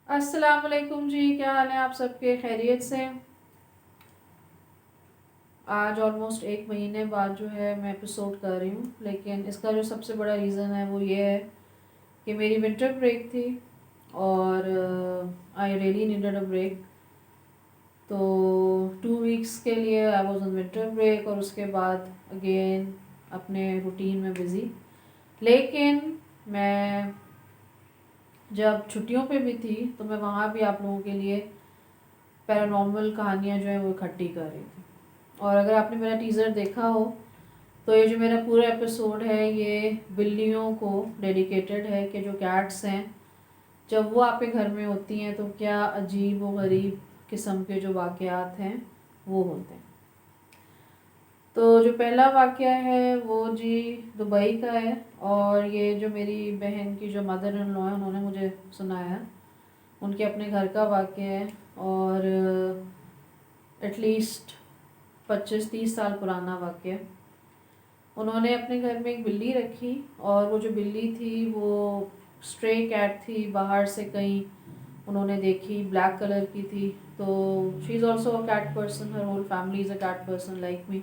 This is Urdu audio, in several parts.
السلام علیکم جی، کیا حال ہے آپ سب کے؟ خیریت سے؟ آج آلموسٹ ایک مہینے بعد جو ہے میں ایپیسوڈ کر رہی ہوں، لیکن اس کا جو سب سے بڑا ریزن ہے وہ یہ ہے کہ میری ونٹر بریک تھی اور I really needed a break. تو 2 ویکس کے لیے I was on winter break اور اس کے بعد اگین اپنے روٹین میں بزی. لیکن میں جب چھٹیوں پہ بھی تھی تو میں وہاں بھی آپ لوگوں کے لیے پیرانارمل کہانیاں جو ہیں وہ اکٹھی کر رہی تھی. اور اگر آپ نے میرا ٹیزر دیکھا ہو تو یہ جو میرا پورا ایپیسوڈ ہے یہ بلیوں کو ڈیڈیکیٹڈ ہے کہ جو کیٹس ہیں جب وہ آپ کے گھر میں ہوتی ہیں تو کیا عجیب و غریب قسم کے جو واقعات ہیں وہ ہوتے ہیں. تو جو پہلا واقعہ ہے وہ جی دبئی کا ہے، اور یہ جو میری بہن کی جو مدر ان لا ہے انہوں نے مجھے سنایا. ان کے اپنے گھر کا واقعہ ہے اور ایٹ لیسٹ 25-30 سال پرانا واقعہ. انہوں نے اپنے گھر میں ایک بلی رکھی اور وہ جو بلی تھی وہ اسٹرے کیٹ تھی، باہر سے کہیں انہوں نے دیکھی، بلیک کلر کی تھی. تو she is also a cat person, her whole family is a cat person like me.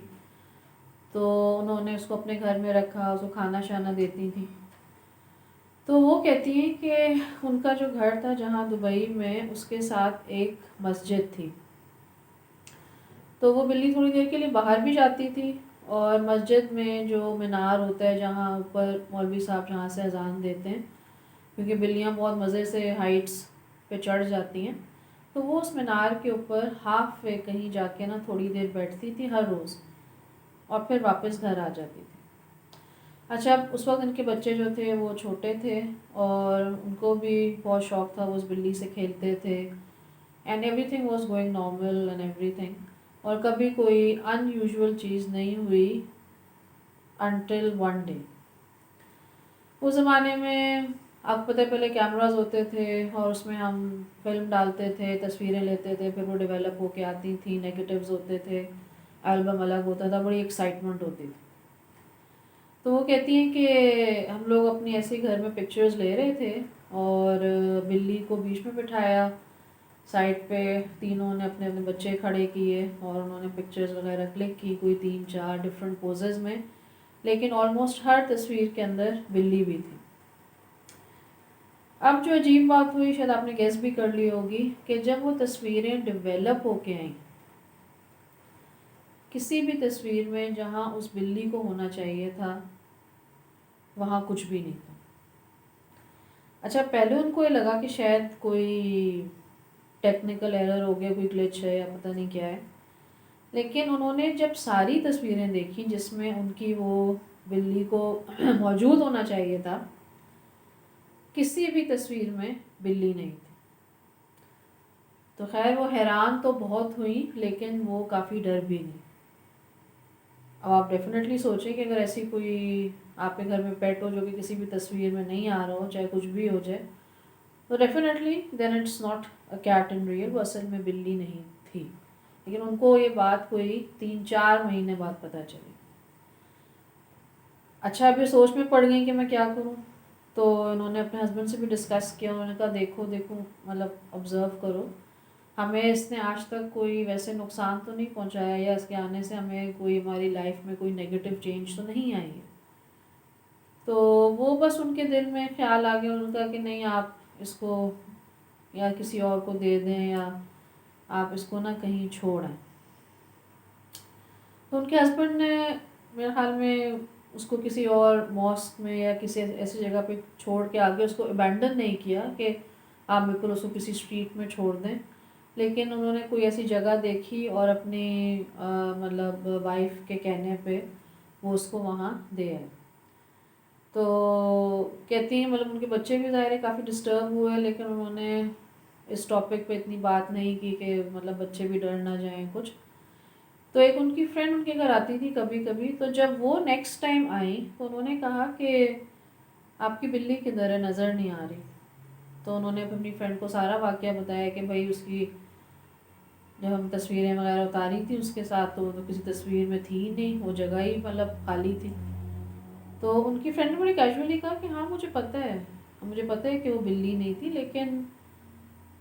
تو انہوں نے اس کو اپنے گھر میں رکھا، اس کو کھانا شانا دیتی تھی. تو وہ کہتی ہیں کہ ان کا جو گھر تھا جہاں دبئی میں اس کے ساتھ ایک مسجد تھی. تو وہ بلی تھوڑی دیر کے لیے باہر بھی جاتی تھی اور مسجد میں جو مینار ہوتا ہے جہاں اوپر مولوی صاحب جہاں سے اذان دیتے ہیں، کیونکہ بلیاں بہت مزے سے ہائٹس پہ چڑھ جاتی ہیں، تو وہ اس مینار کے اوپر ہاف وے کہیں جا کے نا تھوڑی دیر بیٹھتی تھی ہر روز اور پھر واپس گھر آ جاتی تھی. اچھا، اب اس وقت ان کے بچے جو تھے وہ چھوٹے تھے اور ان کو بھی بہت شوق تھا، وہ اس بلی سے کھیلتے تھے and every thing was going normal and every thing. اور کبھی کوئی ان یوزول چیز نہیں ہوئی انٹل ون ڈے. اس زمانے میں آپ کو پتہ ہے پہلے کیمراز ہوتے تھے اور اس میں ہم فلم ڈالتے تھے، تصویریں لیتے تھے، پھر وہ ڈیولپ ہو کے آتی تھیں، نیگیٹیوز ہوتے تھے، البم الگ ہوتا تھا، بڑی ایکسائٹمنٹ ہوتی تھی. تو وہ کہتی ہیں کہ ہم لوگ اپنی ایسے گھر میں پکچرز لے رہے تھے اور بلی کو بیچ میں بٹھایا، سائڈ پہ تینوں نے اپنے اپنے بچے کھڑے کیے اور انہوں نے پکچرز وغیرہ کلک کی، کوئی 3-4 ڈفرینٹ پوزز میں، لیکن آلموسٹ ہر تصویر کے اندر بلی بھی تھی. اب جو عجیب بات ہوئی، شاید آپ نے گیس بھی کر لی ہوگی، کہ جب وہ تصویریں ڈیولپ ہو کے آئیں، کسی بھی تصویر میں جہاں اس بلی کو ہونا چاہیے تھا وہاں کچھ بھی نہیں تھا. اچھا، پہلے ان کو یہ لگا کہ شاید کوئی ٹیکنیکل ایرر ہو گیا، کوئی گلچ ہے یا پتہ نہیں کیا ہے، لیکن انہوں نے جب ساری تصویریں دیکھی جس میں ان کی وہ بلی کو موجود ہونا چاہیے تھا، کسی بھی تصویر میں بلی نہیں تھی. تو خیر وہ حیران تو بہت ہوئی لیکن وہ کافی ڈر بھی گئی. اب آپ ڈیفینیٹلی سوچیں کہ اگر ایسی کوئی آپ کے گھر میں پیٹ ہو جو کہ کسی بھی تصویر میں نہیں آ رہا ہو، چاہے کچھ بھی ہو جائے، تو definitely then it's not a cat in real, وہ اصل میں بلی نہیں تھی. لیکن ان کو یہ بات کوئی 3-4 مہینے بعد پتہ چلی. اچھا، اب یہ سوچ میں پڑ گئی کہ میں کیا کروں. تو انہوں نے اپنے ہسبینڈ سے بھی ڈسکس کیا. انہوں نے کہا دیکھو مطلب آبزرو کرو، ہمیں اس نے آج تک کوئی ویسے نقصان تو نہیں پہنچایا یا اس کے آنے سے ہمیں کوئی ہماری لائف میں کوئی نیگیٹو چینج تو نہیں آئی ہے. تو وہ بس ان کے دل میں خیال آ گیا، انہوں نے کہا کہ نہیں، آپ اس کو یا کسی اور کو دے دیں یا آپ اس کو نہ کہیں چھوڑیں. تو ان کے ہسبینڈ نے میرے خیال میں اس کو کسی اور ماسک میں یا کسی ایسی جگہ پہ چھوڑ کے آگے اس کو ابینڈن نہیں کیا کہ آپ بالکل اس کو کسی اسٹریٹ میں چھوڑ دیں، لیکن انہوں نے کوئی ایسی جگہ دیکھی اور اپنی مطلب وائف کے کہنے پہ وہ اس کو وہاں دے آئے. تو کہتی ہیں مطلب ان کے بچے بھی ظاہر ہے کافی ڈسٹرب ہوئے، لیکن انہوں نے اس ٹاپک پہ اتنی بات نہیں کی کہ مطلب بچے بھی ڈر نہ جائیں کچھ. تو ایک ان کی فرینڈ ان کے گھر آتی تھی کبھی کبھی، تو جب وہ نیکسٹ ٹائم آئیں تو انہوں نے کہا کہ آپ کی بلی کدھر ہے، نظر نہیں آ رہی. تو انہوں نے اپنی فرینڈ کو سارا واقعہ بتایا کہ بھائی اس کی جب ہم تصویریں وغیرہ اتاری تھی اس کے ساتھ تو کسی تصویر میں تھی ہی نہیں، وہ جگہ ہی مطلب خالی تھی. تو ان کی فرینڈ نے بڑی کیجولی کہا کہ ہاں مجھے پتہ ہے کہ وہ بلی نہیں تھی، لیکن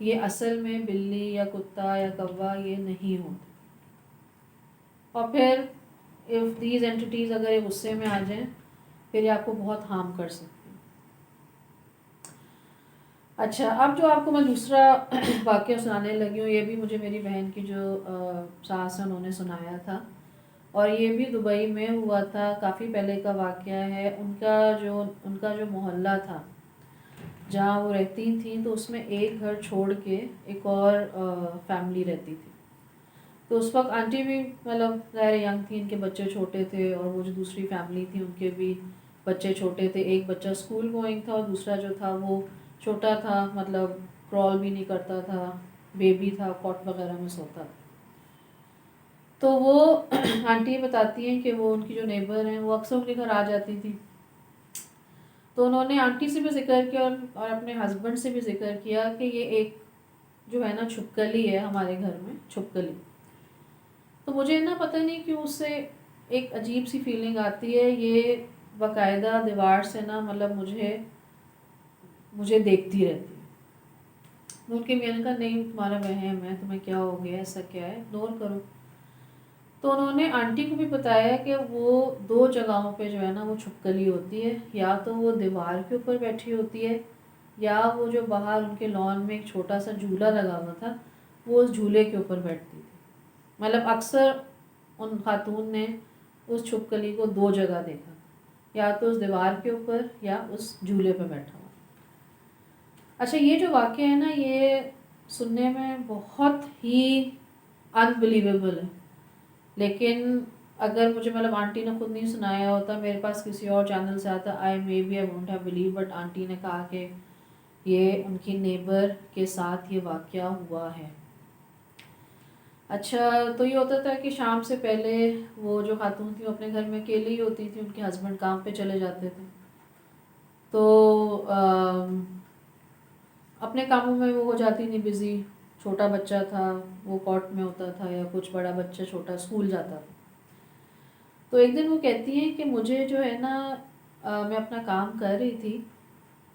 یہ اصل میں بلی یا کتا یا کوا یہ نہیں ہوتے. اور پھر اف دیز اینٹیز اگر یہ غصے میں آ جائیں پھر یہ آپ کو بہت ہارم کر سکتے ہیں. اچھا، اب جو آپ کو میں دوسرا واقعہ سنانے لگی ہوں یہ بھی مجھے میری بہن کی جو ساس ہیں انہوں نے سنایا تھا، اور یہ بھی دبئی میں ہوا تھا. کافی پہلے کا واقعہ ہے. ان کا جو محلہ تھا جہاں وہ رہتی تھیں تو اس میں ایک گھر چھوڑ کے ایک اور فیملی رہتی تھی. تو اس وقت آنٹی بھی مطلب ظاہر ینگ تھی، ان کے بچے چھوٹے تھے، اور وہ جو دوسری فیملی تھی ان کے بھی بچے چھوٹے تھے. ایک بچہ اسکول گوئنگ تھا اور دوسرا جو تھا وہ چھوٹا تھا، مطلب کرال بھی نہیں کرتا تھا، بیبی تھا، کاٹ وغیرہ میں سوتا تھا. تو وہ آنٹی بتاتی ہیں کہ وہ ان کی جو نیبر ہیں وہ اکثر ان کے گھر آ جاتی تھی. تو انہوں نے آنٹی سے بھی ذکر کیا اور اپنے ہسبینڈ سے بھی ذکر کیا کہ یہ ایک جو ہے نا چھپکلی ہے ہمارے گھر میں، چھپکلی. تو مجھے نا پتہ نہیں کیوں اس سے ایک عجیب سی فیلنگ آتی ہے. یہ باقاعدہ دیوار سے نا مطلب مجھے دیکھتی رہتی ہے. ان کے میاں نے کہا نہیں تمہارا وہم ہے، تمہیں کیا ہو گیا، ایسا کیا ہے، اگنور کرو. تو انہوں نے آنٹی کو بھی بتایا کہ وہ 2 جگہوں پہ جو ہے نا وہ چھپکلی ہوتی ہے. یا تو وہ دیوار کے اوپر بیٹھی ہوتی ہے، یا وہ جو باہر ان کے لان میں ایک چھوٹا سا جھولا لگا ہوا تھا وہ اس جھولے کے اوپر بیٹھتی تھی. مطلب اکثر ان خاتون نے اس چھپکلی کو 2 جگہ دیکھا، یا تو اس دیوار کے اوپر یا اس جھولے پہ بیٹھا ہوا. اچھا، یہ جو واقعہ ہے نا یہ سننے میں بہت ہی انبلیویبل ہے، لیکن اگر مجھے مطلب آنٹی نے خود نہیں سنایا ہوتا، میرے پاس کسی اور چینل سے آتا، I won't have blue. But aunty نے کہا کہ یہ ان کی نیبر کے ساتھ یہ واقعہ ہوا ہے. اچھا، تو یہ ہوتا تھا کہ شام سے پہلے وہ جو خاتون تھی وہ اپنے گھر میں اکیلی ہی ہوتی تھی، ان کے ہسبینڈ کام پہ چلے جاتے تھے. تو اپنے کاموں میں وہ ہو جاتی نہیں بزی. چھوٹا بچہ تھا وہ کورٹ میں ہوتا تھا، یا کچھ بڑا بچہ چھوٹا اسکول جاتا تھا. تو ایک دن وہ کہتی ہیں کہ مجھے جو ہے نا میں اپنا کام کر رہی تھی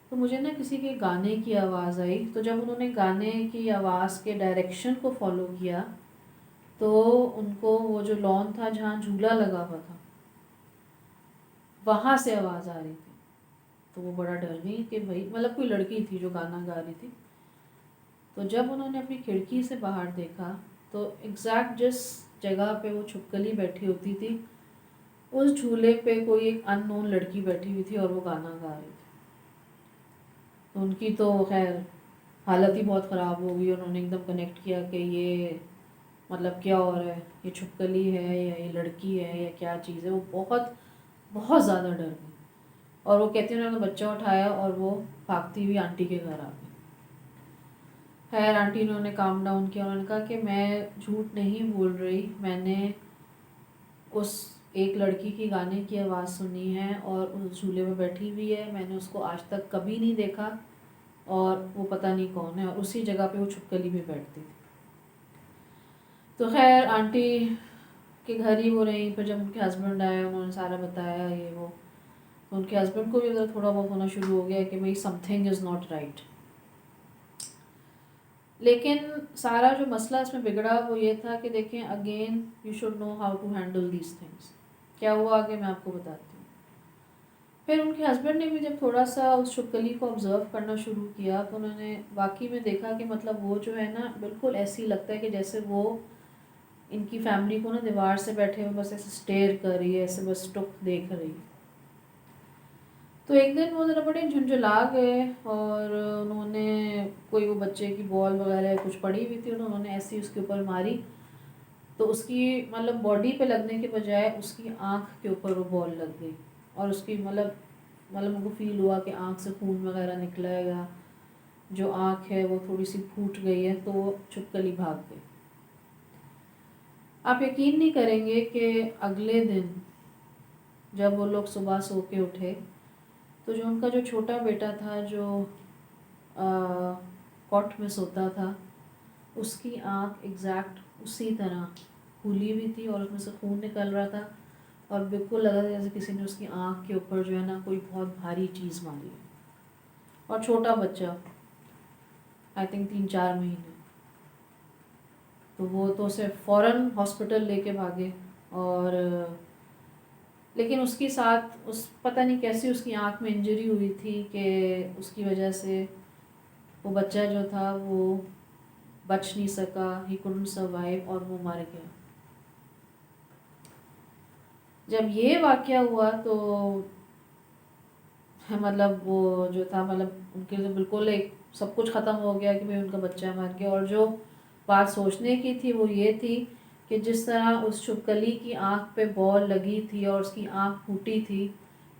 تو مجھے نا کسی کے گانے کی آواز آئی. تو جب انہوں نے گانے کی آواز کے ڈائریکشن کو فالو کیا تو ان کو وہ جو لان تھا جہاں جھولا لگا ہوا تھا وہاں سے آواز آ رہی تھی. تو وہ بڑا ڈر گئی کہ بھائی مطلب کوئی لڑکی تھی جو گانا گا رہی تھی. تو جب انہوں نے اپنی کھڑکی سے باہر دیکھا تو ایگزیکٹ جس جگہ پہ وہ چھپکلی بیٹھی ہوتی تھی اس جھولے پہ کوئی ایک ان نون لڑکی بیٹھی ہوئی تھی اور وہ گانا گا رہی تھی. تو ان کی تو خیر حالت ہی بہت خراب ہو گئی. انہوں نے ایک دم کنیکٹ کیا کہ یہ مطلب کیا ہو رہا ہے، یہ چھپکلی ہے یا یہ لڑکی ہے یا کیا چیز ہے. وہ بہت بہت زیادہ ڈر گئی، اور وہ کہتی ہیں انہوں نے بچہ اٹھایا اور وہ بھاگتی ہوئی آنٹی کے گھر آ گئی. خیر آنٹی انہوں نے کام ڈاؤن کیا. انہوں نے کہا کہ میں جھوٹ نہیں بول رہی، میں نے اس ایک لڑکی کی گانے کی آواز سنی ہے اور اس جھولے میں بیٹھی ہوئی ہے. میں نے اس کو آج تک کبھی نہیں دیکھا اور وہ پتہ نہیں کون ہے، اور اسی جگہ پہ وہ چھپکلی بھی بیٹھتی تھی. تو خیر آنٹی کے گھر ہی وہ رہی. پھر جب ان کے ہسبینڈ آئے انہوں نے سارا بتایا یہ وہ، تو ان کے ہسبینڈ کو بھی ادھر تھوڑا بہت ہونا شروع ہو گیا کہ بھائی some thing is not right. لیکن سارا جو مسئلہ اس میں بگڑا وہ یہ تھا کہ دیکھیں again you should know how to handle these things. کیا ہوا آگے میں آپ کو بتاتی ہوں. پھر ان کے ہسبینڈ نے بھی جب تھوڑا سا اس چھپکلی کو آبزرو کرنا شروع کیا تو انہوں نے واقعی میں دیکھا کہ مطلب وہ جو ہے نا بالکل ایسی لگتا ہے کہ جیسے وہ ان کی فیملی کو نا دیوار سے بیٹھے ہوئے بس ایسے اسٹیئر کر رہی ہے، ایسے بس ٹک دیکھ رہی. تو ایک دن وہ ذرا بڑے جھنجھلا گئے اور انہوں نے کوئی وہ بچے کی بال وغیرہ کچھ پڑی ہوئی تھی انہوں نے ایسی اس کے اوپر ماری. تو اس کی مطلب باڈی پہ لگنے کے بجائے اس کی آنکھ کے اوپر وہ بال لگ گئی، اور اس کی مطلب ان کو فیل ہوا کہ آنکھ سے خون وغیرہ نکلا ہے، یا جو آنکھ ہے وہ تھوڑی سی پھوٹ گئی ہے. تو وہ چھپکلی بھاگ گئی. آپ یقین نہیں کریں گے کہ اگلے دن جب وہ لوگ صبح سو کے اٹھے تو جو ان کا جو چھوٹا بیٹا تھا جو کاٹ میں سوتا تھا اس کی آنکھ ایگزیکٹ اسی طرح کھلی ہوئی تھی اور اس میں سے خون نکل رہا تھا، اور بالکل لگا تھا جیسے کسی نے اس کی آنکھ کے اوپر جو ہے نا کوئی بہت بھاری چیز ماری ہے. اور چھوٹا بچہ. آئی تھنک 3-4 مہینے. تو وہ تو اسے فوراً ہاسپٹل لے کے بھاگے. اور لیکن اس کے ساتھ اس پتہ نہیں کیسی اس کی آنکھ میں انجری ہوئی تھی کہ اس کی وجہ سے وہ بچہ جو تھا وہ بچ نہیں سکا. ہی couldn't survive اور وہ مر گیا. جب یہ واقعہ ہوا تو مطلب وہ جو تھا مطلب ان کے لیے بالکل ایک سب کچھ ختم ہو گیا کہ ان کا بچہ مر گیا. اور جو بات سوچنے کی تھی وہ یہ تھی کہ جس طرح اس چھپکلی کی آنکھ پہ بال لگی تھی اور اس کی آنکھ پھوٹی تھی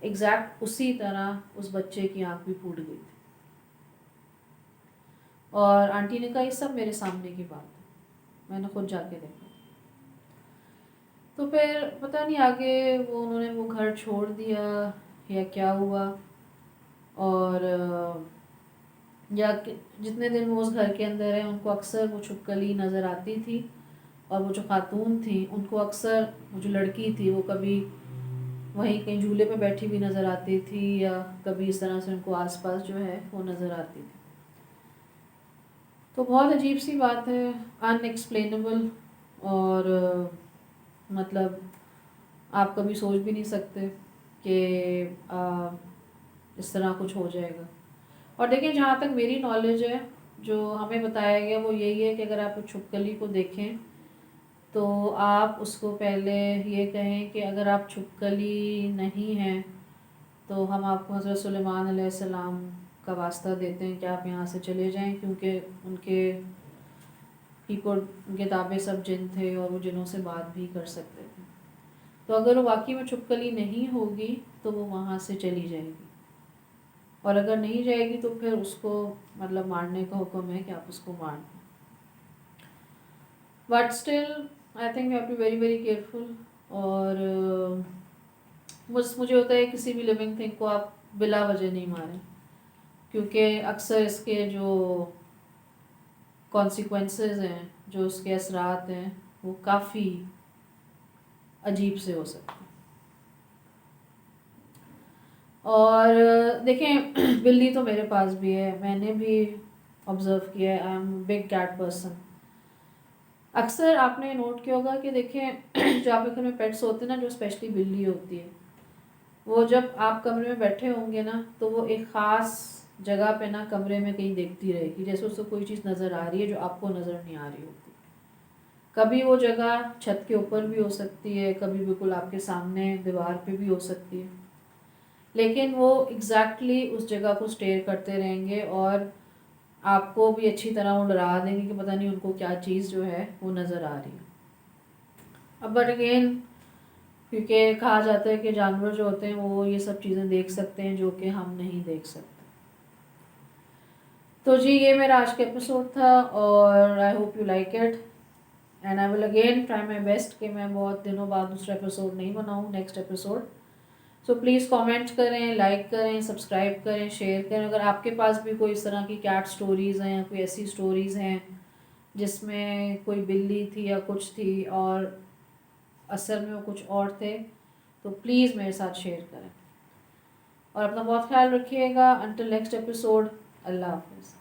ایگزیکٹ اسی طرح اس بچے کی آنکھ بھی پھوٹ گئی تھی. اور آنٹی نے کہا یہ سب میرے سامنے کی بات ہے, میں نے خود جا کے دیکھا. تو پھر پتہ نہیں آگے انہوں نے وہ گھر چھوڑ دیا یا کیا ہوا. اور یا جتنے دن وہ اس گھر کے اندر ہیں ان کو اکثر وہ چھپکلی نظر آتی تھی. اور وہ جو خاتون تھیں ان کو اکثر وہ جو لڑکی تھی وہ کبھی وہیں کہیں جھولے پہ بیٹھی بھی نظر آتی تھی یا کبھی اس طرح سے ان کو آس پاس جو ہے وہ نظر آتی تھی. تو بہت عجیب سی بات ہے, ان ایکسپلینیبل. اور مطلب آپ کبھی سوچ بھی نہیں سکتے کہ اس طرح کچھ ہو جائے گا. اور دیکھیں جہاں تک میری نالج ہے جو ہمیں بتایا گیا وہ یہی ہے کہ اگر آپ چھپکلی کو دیکھیں تو آپ اس کو پہلے یہ کہیں کہ اگر آپ چھپکلی نہیں ہیں تو ہم آپ کو حضرت سلیمان علیہ السلام کا واسطہ دیتے ہیں کہ آپ یہاں سے چلے جائیں, کیونکہ ان کے تابع سب جن تھے اور وہ جنوں سے بات بھی کر سکتے تھے. تو اگر وہ واقعی میں چھپکلی نہیں ہوگی تو وہ وہاں سے چلی جائے گی, اور اگر نہیں جائے گی تو پھر اس کو مطلب مارنے کا حکم ہے کہ آپ اس کو مار دیں. But still I think you have to very very careful. اور مجھے ہوتا ہے کسی بھی لیونگ تھنگ کو آپ بلا وجہ نہیں ماریں, کیونکہ اکثر اس کے جو کانسیکوینسز ہیں, جو اس کے اثرات ہیں, وہ کافی عجیب سے ہو سکتے ہیں. اور دیکھیں بلی تو میرے پاس بھی ہے, میں نے بھی آبزرو کیا ہے. I am big cat person. اکثر آپ نے نوٹ کیا ہوگا کہ دیکھیں جو آپ کے گھر میں پیٹس ہوتے ہیں نا, جو اسپیشلی بلی ہوتی ہے, وہ جب آپ کمرے میں بیٹھے ہوں گے نا تو وہ ایک خاص جگہ پہ نا کمرے میں کہیں دیکھتی رہے گی, جیسے اس کو کوئی چیز نظر آ رہی ہے جو آپ کو نظر نہیں آ رہی ہوتی. کبھی وہ جگہ چھت کے اوپر بھی ہو سکتی ہے, کبھی بالکل آپ کے سامنے دیوار پہ بھی ہو سکتی ہے, لیکن وہ ایگزیکٹلی اس جگہ کو اسٹیئر کرتے رہیں گے اور آپ کو بھی اچھی طرح وہ ڈرا دیں گے کہ پتہ نہیں ان کو کیا چیز جو ہے وہ نظر آ رہی ہے. اب بٹ اگین کیونکہ کہا جاتا ہے کہ جانور جو ہوتے ہیں وہ یہ سب چیزیں دیکھ سکتے ہیں جو کہ ہم نہیں دیکھ سکتے. تو جی یہ میرا آج کا ایپیسوڈ تھا اور I hope you like it, and I will again try my best کہ میں بہت دنوں بعد دوسرا ایپیسوڈ نہیں بناؤں next episode. So please comment کریں, لائک کریں, سبسکرائب کریں, شیئر کریں. اگر آپ کے پاس بھی کوئی اس طرح کی کیٹ سٹوریز ہیں یا کوئی ایسی سٹوریز ہیں جس میں کوئی بلی تھی یا کچھ تھی اور اصل میں وہ کچھ اور تھے, تو پلیز میرے ساتھ شیئر کریں. اور اپنا بہت خیال رکھیے گا. انٹل نیکسٹ ایپیسوڈ, اللہ حافظ.